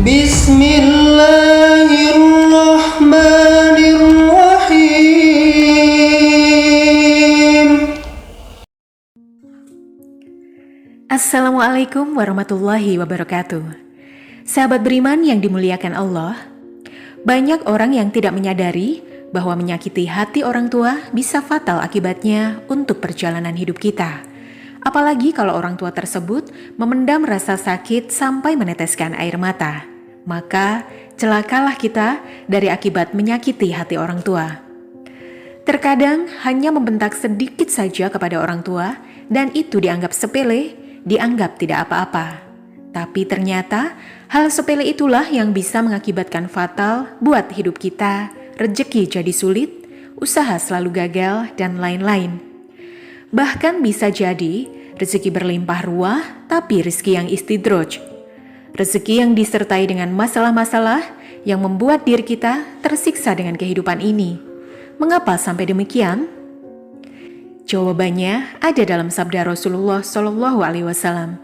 Bismillahirrahmanirrahim. Assalamualaikum warahmatullahi wabarakatuh. Sahabat beriman yang dimuliakan Allah, banyak orang yang tidak menyadari bahwa menyakiti hati orang tua bisa fatal akibatnya untuk perjalanan hidup kita. Apalagi kalau orang tua tersebut memendam rasa sakit sampai meneteskan air mata. Maka celakalah kita dari akibat menyakiti hati orang tua. Terkadang hanya membentak sedikit saja kepada orang tua dan itu dianggap sepele, dianggap tidak apa-apa. Tapi ternyata hal sepele itulah yang bisa mengakibatkan fatal buat hidup kita, rezeki jadi sulit, usaha selalu gagal, dan lain-lain. Bahkan bisa jadi rezeki berlimpah ruah tapi rezeki yang istidraj. Rezeki yang disertai dengan masalah-masalah yang membuat diri kita tersiksa dengan kehidupan ini. Mengapa sampai demikian? Jawabannya ada dalam sabda Rasulullah SAW.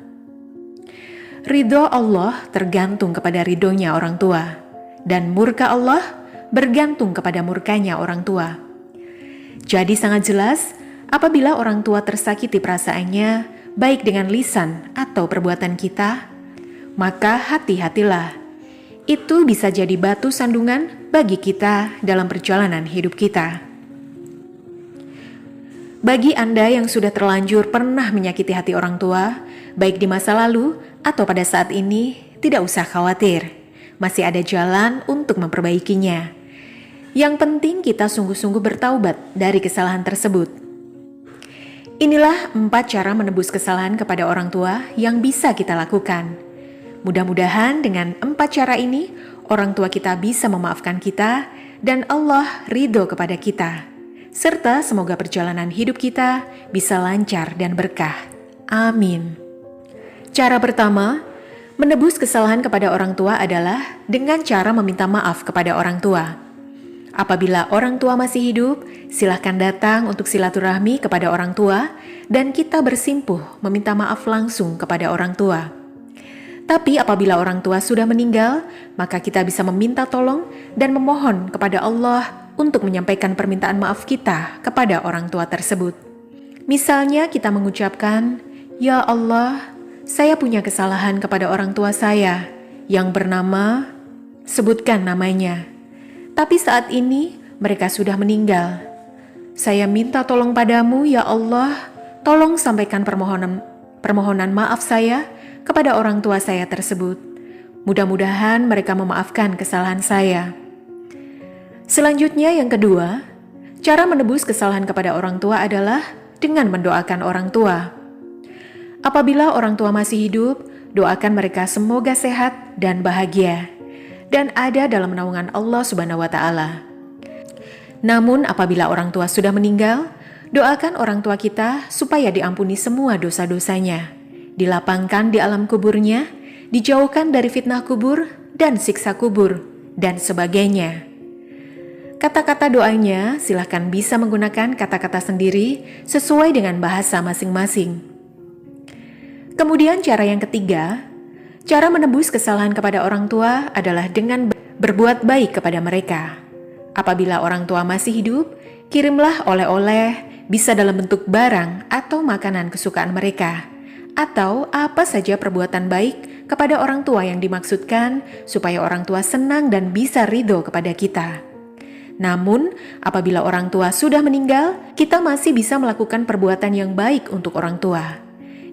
Ridho Allah tergantung kepada ridhonya orang tua, dan murka Allah bergantung kepada murkanya orang tua. Jadi sangat jelas, apabila orang tua tersakiti perasaannya, baik dengan lisan atau perbuatan kita, maka hati-hatilah. Itu bisa jadi batu sandungan bagi kita dalam perjalanan hidup kita. Bagi Anda yang sudah terlanjur pernah menyakiti hati orang tua, baik di masa lalu atau pada saat ini, tidak usah khawatir. Masih ada jalan untuk memperbaikinya. Yang penting kita sungguh-sungguh bertaubat dari kesalahan tersebut. Inilah 4 cara menebus kesalahan kepada orang tua yang bisa kita lakukan. Mudah-mudahan dengan 4 cara ini, orang tua kita bisa memaafkan kita dan Allah ridho kepada kita. Serta semoga perjalanan hidup kita bisa lancar dan berkah. Amin. Cara pertama, menebus kesalahan kepada orang tua adalah dengan cara meminta maaf kepada orang tua. Apabila orang tua masih hidup, silakan datang untuk silaturahmi kepada orang tua dan kita bersimpuh meminta maaf langsung kepada orang tua. Tapi apabila orang tua sudah meninggal, maka kita bisa meminta tolong dan memohon kepada Allah untuk menyampaikan permintaan maaf kita kepada orang tua tersebut. Misalnya kita mengucapkan, "Ya Allah, saya punya kesalahan kepada orang tua saya yang bernama," sebutkan namanya. Tapi saat ini mereka sudah meninggal. Saya minta tolong padamu ya Allah, tolong sampaikan permohonan maaf saya kepada orang tua saya tersebut. Mudah-mudahan mereka memaafkan kesalahan saya. Selanjutnya yang kedua, cara menebus kesalahan kepada orang tua adalah dengan mendoakan orang tua. Apabila orang tua masih hidup, doakan mereka semoga sehat dan bahagia dan ada dalam naungan Allah Subhanahu wa Ta'ala. Namun apabila orang tua sudah meninggal, doakan orang tua kita supaya diampuni semua dosa-dosanya, dilapangkan di alam kuburnya, dijauhkan dari fitnah kubur dan siksa kubur, dan sebagainya. Kata-kata doanya silahkan bisa menggunakan kata-kata sendiri sesuai dengan bahasa masing-masing. Kemudian cara yang ketiga, cara menebus kesalahan kepada orang tua adalah dengan berbuat baik kepada mereka. Apabila orang tua masih hidup, kirimlah oleh-oleh, bisa dalam bentuk barang atau makanan kesukaan mereka, atau apa saja perbuatan baik kepada orang tua yang dimaksudkan supaya orang tua senang dan bisa ridho kepada kita. Namun, apabila orang tua sudah meninggal, kita masih bisa melakukan perbuatan yang baik untuk orang tua,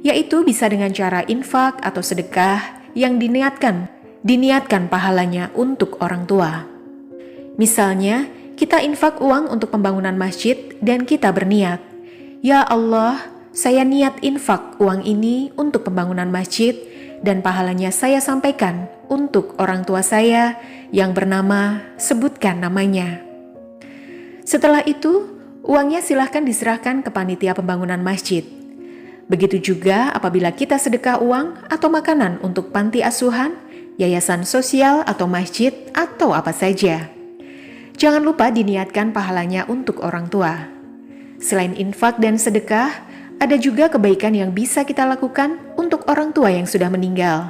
yaitu bisa dengan cara infak atau sedekah yang diniatkan pahalanya untuk orang tua. Misalnya, kita infak uang untuk pembangunan masjid dan kita berniat, "Ya Allah, saya niat infak uang ini untuk pembangunan masjid dan pahalanya saya sampaikan untuk orang tua saya yang bernama," sebutkan namanya. Setelah itu, uangnya silahkan diserahkan ke panitia pembangunan masjid. Begitu juga apabila kita sedekah uang atau makanan untuk panti asuhan, yayasan sosial atau masjid atau apa saja. Jangan lupa diniatkan pahalanya untuk orang tua. Selain infak dan sedekah, ada juga kebaikan yang bisa kita lakukan untuk orang tua yang sudah meninggal.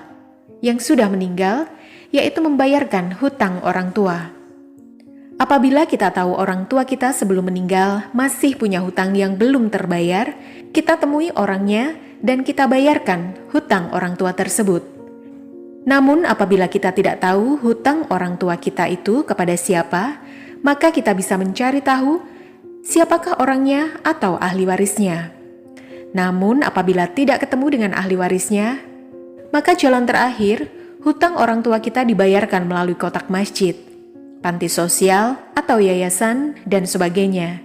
Yang sudah meninggal, yaitu membayarkan hutang orang tua. Apabila kita tahu orang tua kita sebelum meninggal masih punya hutang yang belum terbayar, kita temui orangnya dan kita bayarkan hutang orang tua tersebut. Namun apabila kita tidak tahu hutang orang tua kita itu kepada siapa, maka kita bisa mencari tahu siapakah orangnya atau ahli warisnya. Namun apabila tidak ketemu dengan ahli warisnya, maka jalan terakhir, hutang orang tua kita dibayarkan melalui kotak masjid, panti sosial, atau yayasan, dan sebagainya.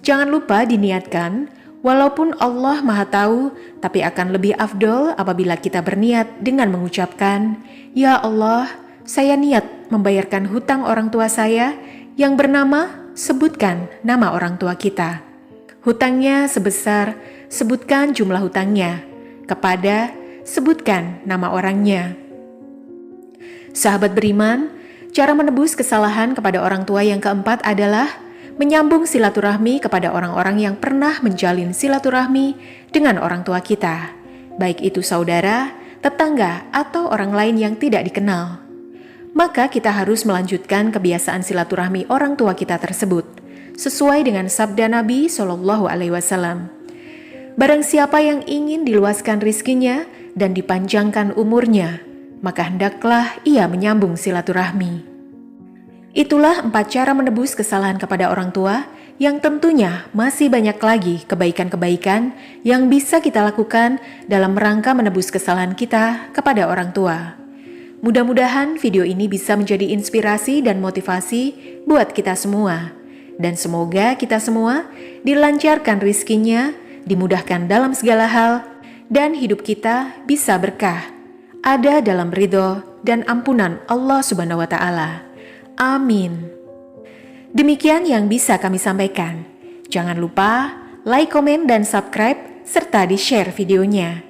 Jangan lupa diniatkan, walaupun Allah Maha Tahu, tapi akan lebih afdol apabila kita berniat dengan mengucapkan, "Ya Allah, saya niat membayarkan hutang orang tua saya yang bernama," sebutkan nama orang tua kita. Hutangnya sebesar, sebutkan jumlah hutangnya, kepada, sebutkan nama orangnya. Sahabat beriman, cara menebus kesalahan kepada orang tua yang keempat adalah menyambung silaturahmi kepada orang-orang yang pernah menjalin silaturahmi dengan orang tua kita, baik itu saudara, tetangga, atau orang lain yang tidak dikenal. Maka kita harus melanjutkan kebiasaan silaturahmi orang tua kita tersebut, sesuai dengan sabda Nabi SAW. Barang siapa yang ingin diluaskan rizkinya dan dipanjangkan umurnya, maka hendaklah ia menyambung silaturahmi. Itulah 4 cara menebus kesalahan kepada orang tua yang tentunya masih banyak lagi kebaikan-kebaikan yang bisa kita lakukan dalam rangka menebus kesalahan kita kepada orang tua. Mudah-mudahan video ini bisa menjadi inspirasi dan motivasi buat kita semua. Dan semoga kita semua dilancarkan rizkinya, dimudahkan dalam segala hal, dan hidup kita bisa berkah, ada dalam ridho dan ampunan Allah Subhanahu wa Ta'ala. Amin. Demikian yang bisa kami sampaikan. Jangan lupa like, komen, dan subscribe, serta di-share videonya.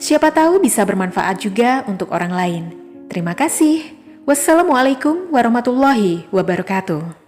Siapa tahu bisa bermanfaat juga untuk orang lain. Terima kasih. Wassalamualaikum warahmatullahi wabarakatuh.